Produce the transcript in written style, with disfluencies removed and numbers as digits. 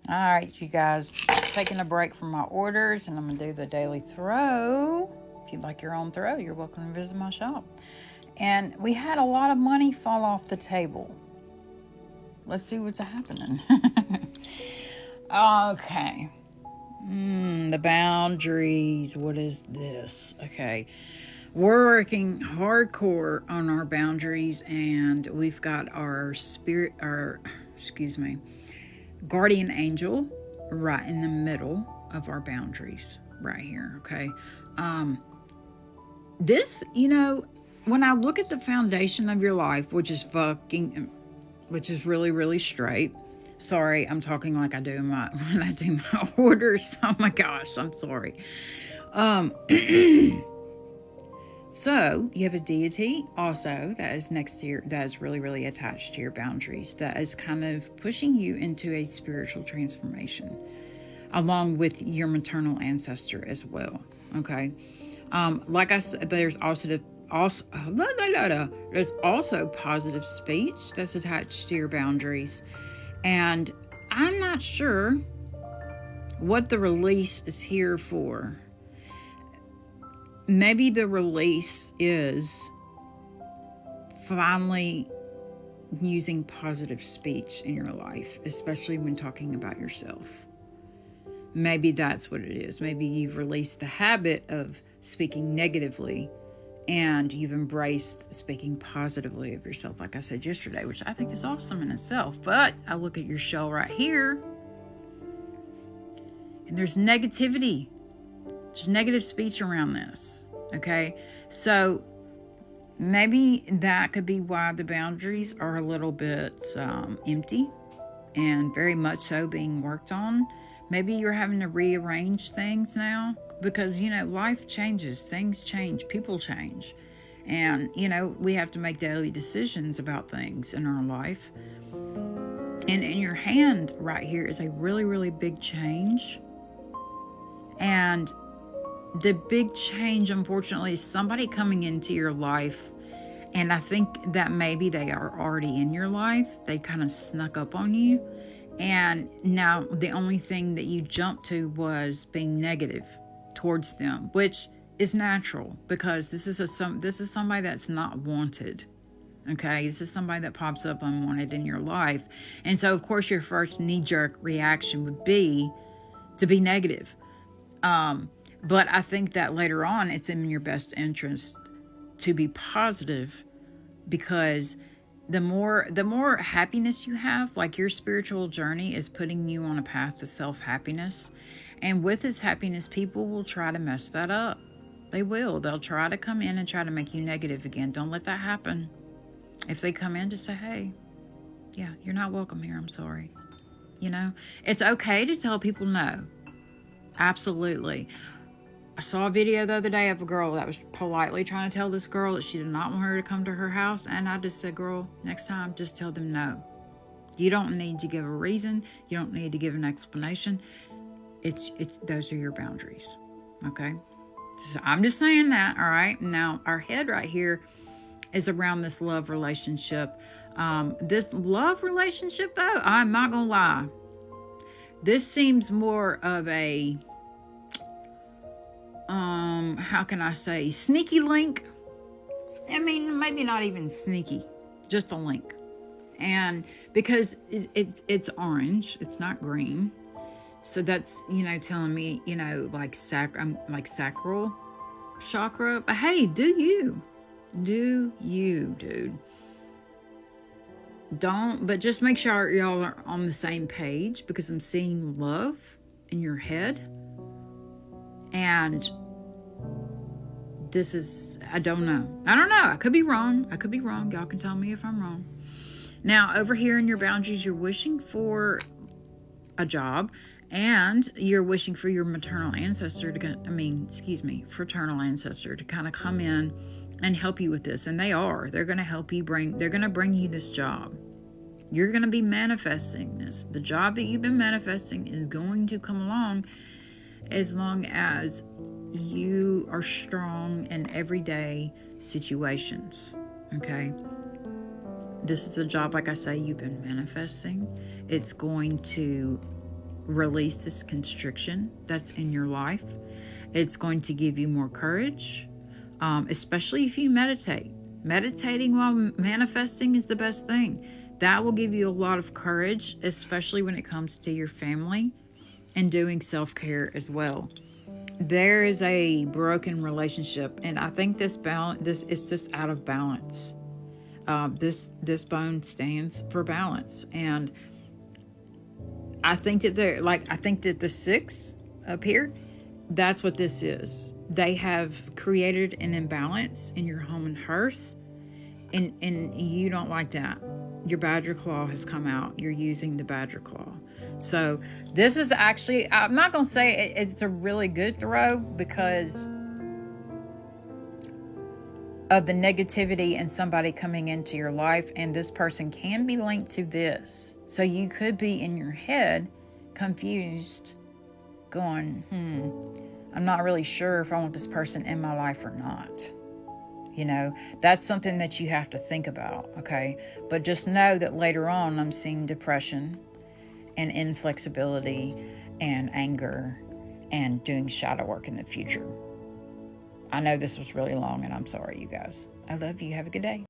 All right, you guys, taking a break from my orders, and I'm going to do the daily throw. If you'd like your own throw, you're welcome to visit my shop. And we had a lot of money fall off the table. Let's see what's happening. Okay. The boundaries. What is this? Okay. We're working hardcore on our boundaries, and we've got our guardian angel right in the middle of our boundaries right here. Okay. This, when I look at the foundation of your life, which is really, really straight. Sorry, I'm talking like I do when I do my orders. Oh my gosh, I'm sorry. So you have a deity also that is next to that is really, really attached to your boundaries, that is kind of pushing you into a spiritual transformation, along with your maternal ancestor as well. Okay. Like I said, there's also positive speech that's attached to your boundaries. And I'm not sure what the release is here for. Maybe the release is finally using positive speech in your life, especially when talking about yourself. Maybe that's what it is. Maybe you've released the habit of speaking negatively, and you've embraced speaking positively of yourself, like I said yesterday, which I think is awesome in itself. But I look at your shell right here, and there's negativity. There's negative speech around this, okay? So maybe that could be why the boundaries are a little bit empty and very much so being worked on. Maybe you're having to rearrange things now because, life changes, things change, people change. And, we have to make daily decisions about things in our life. And in your hand right here is a really, really big change. And the big change, unfortunately, is somebody coming into your life. And I think that maybe they are already in your life. They kind of snuck up on you. And now the only thing that you jumped to was being negative towards them, which is natural because this is somebody that's not wanted. Okay, this is somebody that pops up unwanted in your life. And so, of course, your first knee-jerk reaction would be to be negative. But I think that later on, it's in your best interest to be positive, because the more happiness you have, like your spiritual journey is putting you on a path to self-happiness. And with this happiness, people will try to mess that up. They will. They'll try to come in and try to make you negative again. Don't let that happen. If they come in, just say, hey, yeah, you're not welcome here. I'm sorry. It's okay to tell people no. Absolutely. I saw a video the other day of a girl that was politely trying to tell this girl that she did not want her to come to her house. And I just said, girl, next time, just tell them no. You don't need to give a reason. You don't need to give an explanation. Those are your boundaries. Okay? So I'm just saying that, all right? Now, our head right here is around this love relationship. This love relationship, though, I'm not going to lie. This seems more of a, how can I say, sneaky link. I mean, maybe not even sneaky, just a link. And because it's orange, it's not green. So that's, telling me, like sacral chakra. But hey, do you, dude. But just make sure y'all are on the same page, because I'm seeing love in your head. And this is, I don't know. I could be wrong. Y'all can tell me if I'm wrong. Now, over here in your boundaries, you're wishing for a job, and you're wishing for your fraternal ancestor to kind of come in and help you with this. And they're going to help you they're going to bring you this job. You're going to be manifesting this. The job that you've been manifesting is going to come along, as long as you are strong in everyday situations. Okay? This is a job, like I say, you've been manifesting. It's going to release this constriction that's in your life. It's going to give you more courage, especially if you meditate. Meditating while manifesting is the best thing. That will give you a lot of courage, especially when it comes to your family and doing self-care as well. There is a broken relationship, and I think this is just out of balance. This bone stands for balance, and I think that the 6 up here, that's what this is. They have created an imbalance in your home and hearth, and you don't like that. Your badger claw has come out. You're using the badger claw. So this is actually, I'm not going to say it's a really good throw because of the negativity and somebody coming into your life, and this person can be linked to this. So you could be in your head confused, going, I'm not really sure if I want this person in my life or not. You know, that's something that you have to think about, okay? But just know that later on, I'm seeing depression and inflexibility and anger and doing shadow work in the future. I know this was really long, and I'm sorry, you guys. I love you. Have a good day.